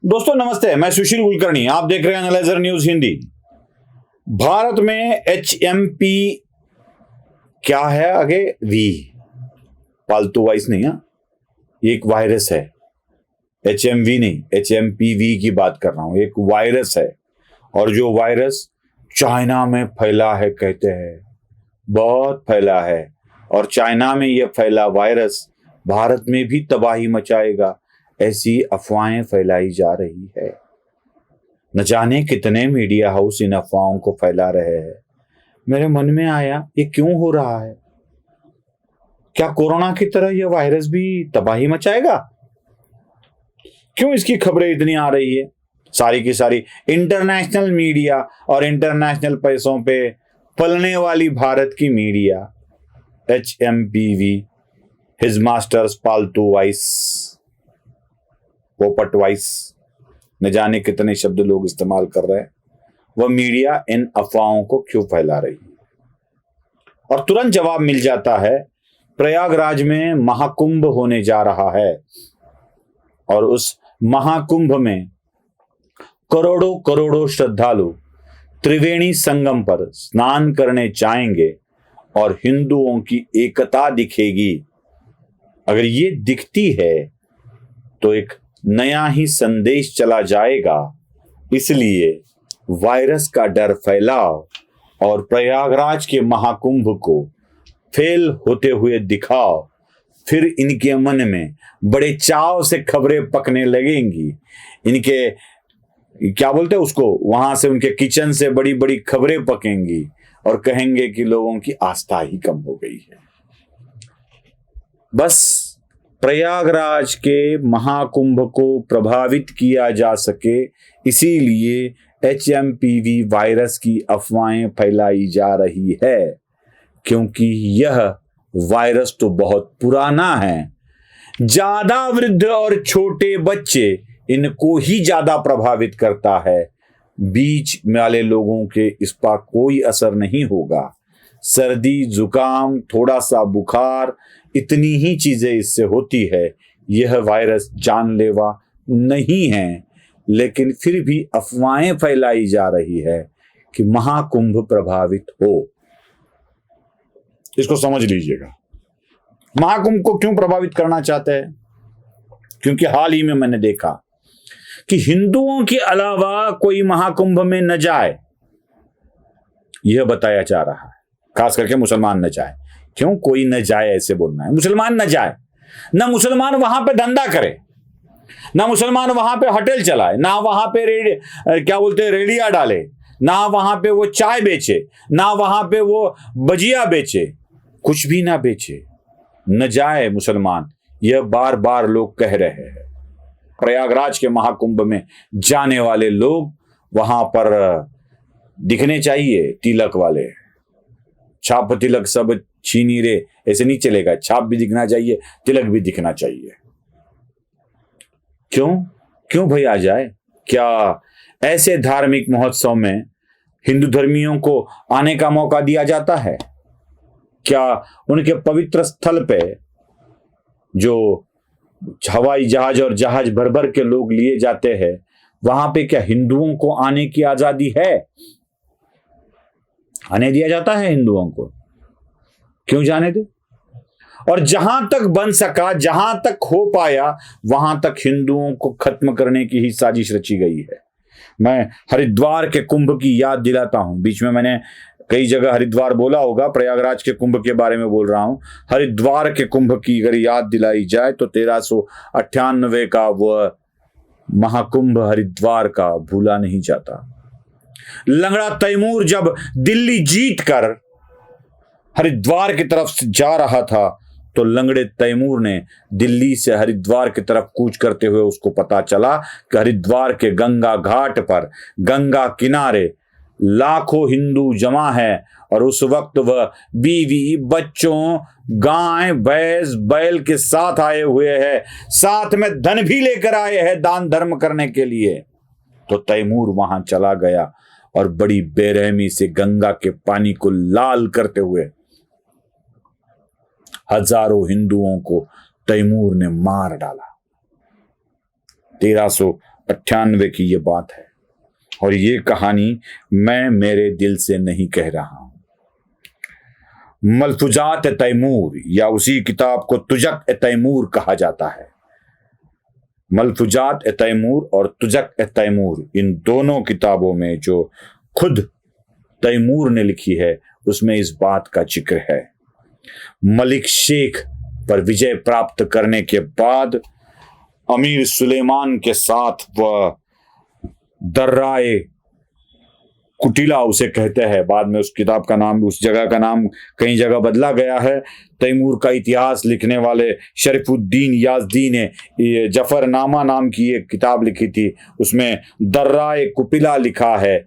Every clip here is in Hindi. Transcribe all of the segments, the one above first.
दोस्तों नमस्ते, मैं सुशील कुलकर्णी। आप देख रहे हैं एनालाइजर न्यूज हिंदी। भारत में HMP क्या है आगे? वी, पालतू वाइस नहीं है, ये एक वायरस है। HMV नहीं, HMPV की बात कर रहा हूं। एक वायरस है और जो वायरस चाइना में फैला है, कहते हैं बहुत फैला है, और चाइना में यह फैला वायरस भारत में भी तबाही मचाएगा, ऐसी अफवाहें फैलाई जा रही है। न जाने कितने मीडिया हाउस इन अफवाहों को फैला रहे हैं। मेरे मन में आया, ये क्यों हो रहा है? क्या कोरोना की तरह यह वायरस भी तबाही मचाएगा? क्यों इसकी खबरें इतनी आ रही है? सारी की सारी इंटरनेशनल मीडिया और इंटरनेशनल पैसों पे पलने वाली भारत की मीडिया। HMPV, हिज मास्टर्स पालतू वाइस, पोपट वाइस, न जाने कितने शब्द लोग इस्तेमाल कर रहे हैं। वह मीडिया इन अफवाहों को क्यों फैला रही है? और तुरंत जवाब मिल जाता है। प्रयागराज में महाकुंभ होने जा रहा है और उस महाकुंभ में करोड़ों करोड़ों श्रद्धालु त्रिवेणी संगम पर स्नान करने जाएंगे और हिंदुओं की एकता दिखेगी। अगर ये दिखती है तो एक नया ही संदेश चला जाएगा। इसलिए वायरस का डर फैलाओ और प्रयागराज के महाकुंभ को फेल होते हुए दिखाओ। फिर इनके मन में बड़े चाव से खबरें पकने लगेंगी। इनके क्या बोलते हैं उसको, वहां से उनके किचन से बड़ी बड़ी खबरें पकेंगी और कहेंगे कि लोगों की आस्था ही कम हो गई है। बस प्रयागराज के महाकुंभ को प्रभावित किया जा सके, इसीलिए HMPV वायरस की अफवाहें फैलाई जा रही है, क्योंकि यह वायरस तो बहुत पुराना है। ज्यादा वृद्ध और छोटे बच्चे इनको ही ज्यादा प्रभावित करता है। बीच वाले लोगों के इस पर कोई असर नहीं होगा। सर्दी, जुकाम, थोड़ा सा बुखार, इतनी ही चीजें इससे होती है। यह वायरस जानलेवा नहीं है, लेकिन फिर भी अफवाहें फैलाई जा रही है कि महाकुंभ प्रभावित हो। इसको समझ लीजिएगा। महाकुंभ को क्यों प्रभावित करना चाहते हैं? क्योंकि हाल ही में मैंने देखा कि हिंदुओं के अलावा कोई महाकुंभ में न जाए, यह बताया जा रहा है। खास करके मुसलमान न जाए। क्यों कोई न जाए ऐसे बोलना है? मुसलमान न जाए, ना मुसलमान वहां पे धंधा करे, ना मुसलमान वहां पे होटल चलाए, ना वहां पे क्या बोलते हैं रेडिया डाले, ना वहां पे वो चाय बेचे, ना वहां पे वो भजिया बेचे, कुछ भी ना बेचे। न जाए मुसलमान, यह बार बार लोग कह रहे हैं। प्रयागराज के महाकुंभ में जाने वाले लोग वहां पर दिखने चाहिए, तिलक वाले। छाप तिलक सब छीनी रे, ऐसे नहीं चलेगा। छाप भी दिखना चाहिए, तिलक भी दिखना चाहिए। क्यों भाई आ जाए? क्या ऐसे धार्मिक महोत्सव में हिंदू धर्मियों को आने का मौका दिया जाता है? क्या उनके पवित्र स्थल पे जो हवाई जहाज और जहाज भर भर के लोग लिए जाते हैं, वहां पे क्या हिंदुओं को आने की आजादी है? आने दिया जाता है हिंदुओं को? क्यों जाने दे? और जहां तक बन सका, जहां तक हो पाया, वहां तक हिंदुओं को खत्म करने की ही साजिश रची गई है। मैं हरिद्वार के कुंभ की याद दिलाता हूं। बीच में मैंने कई जगह हरिद्वार बोला होगा, प्रयागराज के कुंभ के बारे में बोल रहा हूं। हरिद्वार के कुंभ की अगर याद दिलाई जाए तो 1398 का वह महाकुंभ हरिद्वार का भूला नहीं जाता। लंगड़ा तैमूर जब दिल्ली जीत कर हरिद्वार की तरफ जा रहा था, तो लंगड़े तैमूर ने दिल्ली से हरिद्वार की तरफ कूच करते हुए उसको पता चला कि हरिद्वार के गंगा घाट पर, गंगा किनारे लाखों हिंदू जमा है, और उस वक्त वह बीवी, बच्चों, गाय, भैंस, बैल के साथ आए हुए हैं, साथ में धन भी लेकर आए हैं दान धर्म करने के लिए। तो तैमूर वहां चला गया और बड़ी बेरहमी से गंगा के पानी को लाल करते हुए हजारों हिंदुओं को तैमूर ने मार डाला। 98 की ये बात है और ये कहानी मैं मेरे दिल से नहीं कह रहा हूं। मलफूजात तैमूर या उसी किताब को तुजक तैमूर कहा जाता है। मलफूजात तैमूर और तुजक तैमूर, इन दोनों किताबों में जो खुद तैमूर ने लिखी है उसमें इस बात का जिक्र है। मलिक शेख पर विजय प्राप्त करने के बाद अमीर सुलेमान के साथ वह दर्राए कुटिला उसे कहते हैं, बाद में उस किताब का नाम, उस जगह का नाम कई जगह बदला गया है। तैमूर का इतिहास लिखने वाले शरीफुद्दीन याजदी ने जफरनामा नाम की एक किताब लिखी थी, उसमें दर्राए कुपिला लिखा है,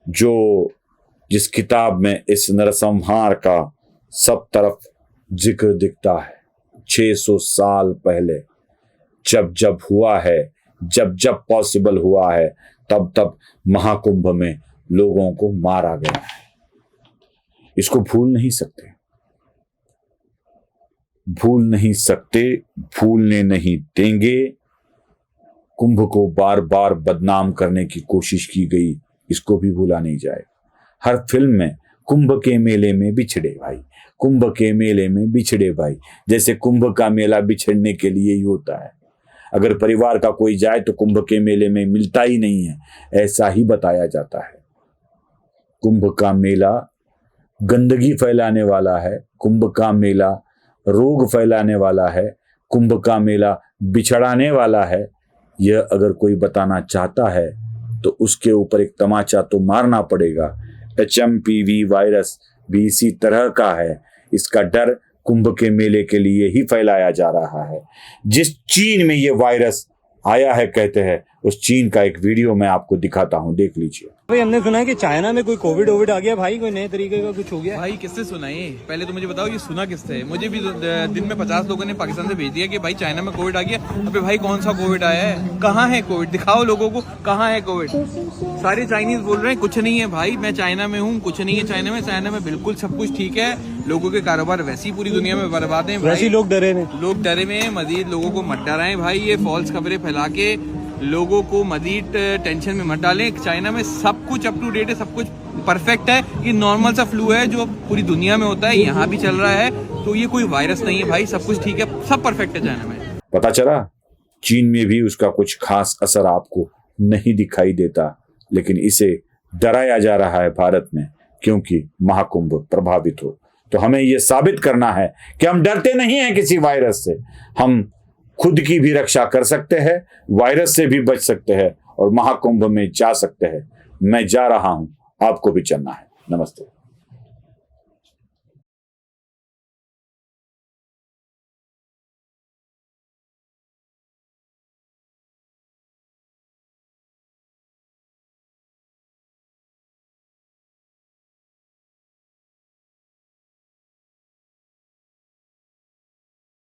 जिस किताब में इस नरसंहार का सब तरफ जिक्र दिखता है। 600 साल पहले जब जब हुआ है, जब जब पॉसिबल हुआ है, तब तब महाकुंभ में लोगों को मारा गया है। इसको भूल नहीं सकते, भूल नहीं सकते, भूलने नहीं देंगे। कुंभ को बार बार बदनाम करने की कोशिश की गई, इसको भी भूला नहीं जाए। हर फिल्म में कुंभ के मेले में बिछड़े भाई, कुंभ के मेले में बिछड़े भाई, जैसे कुंभ का मेला बिछड़ने के लिए ही होता है। अगर परिवार का कोई जाए तो कुंभ के मेले में मिलता ही नहीं है, ऐसा ही बताया जाता है। कुंभ का मेला गंदगी फैलाने वाला है, कुंभ का मेला रोग फैलाने वाला है, कुंभ का मेला बिछड़ाने वाला है। यह अगर कोई बताना चाहता है तो उसके ऊपर एक तमाचा तो मारना पड़ेगा। HMPV वायरस भी इसी तरह का है। इसका डर कुंभ के मेले के लिए ही फैलाया जा रहा है। जिस चीन में ये वायरस आया है, कहते हैं, उस चीन का एक वीडियो मैं आपको दिखाता हूं, देख लीजिए। भाई हमने सुना है कि चाइना में कोई कोविड आ गया भाई, कोई नए तरीके का कुछ हो गया। भाई किससे सुना ये? पहले तो मुझे बताओ ये सुना किससे? मुझे भी दिन में 50 लोगों ने पाकिस्तान से भेज दिया कि भाई चाइना में कोविड आ गया। अबे भाई कौन सा कोविड आया है? कहाँ है कोविड? दिखाओ लोगों को, कहाँ है कोविड? सारे चाइनीज बोल रहे हैं कुछ नहीं है भाई, मैं चाइना में हूँ, कुछ नहीं है चाइना में। चाइना में बिल्कुल सब कुछ ठीक है, लोगों के कारोबार वैसे ही पूरी दुनिया में बर्बाद है। वैसे लोग डरे में, लोग डरे में। मजीद लोगों को मत डराएं भाई, ये फॉल्स खबरें फैला के लोगों को मजीद टेंशन में मत डालें। चाइना में सब कुछ अप टू डेट है, सब कुछ परफेक्ट है। ये नॉर्मल सा फ्लू है जो पूरी दुनिया में होता है, यहाँ भी चल रहा है, तो ये कोई वायरस नहीं है भाई, सब कुछ ठीक है, सब परफेक्ट है चाइना में। पता चला चीन में भी उसका कुछ खास असर आपको नहीं दिखाई देता, लेकिन इसे डराया जा रहा है भारत में, क्योंकि महाकुंभ प्रभावित हो। तो हमें यह साबित करना है कि हम डरते नहीं हैं किसी वायरस से। हम खुद की भी रक्षा कर सकते हैं, वायरस से भी बच सकते हैं और महाकुंभ में जा सकते हैं। मैं जा रहा हूं, आपको भी चलना है। नमस्ते।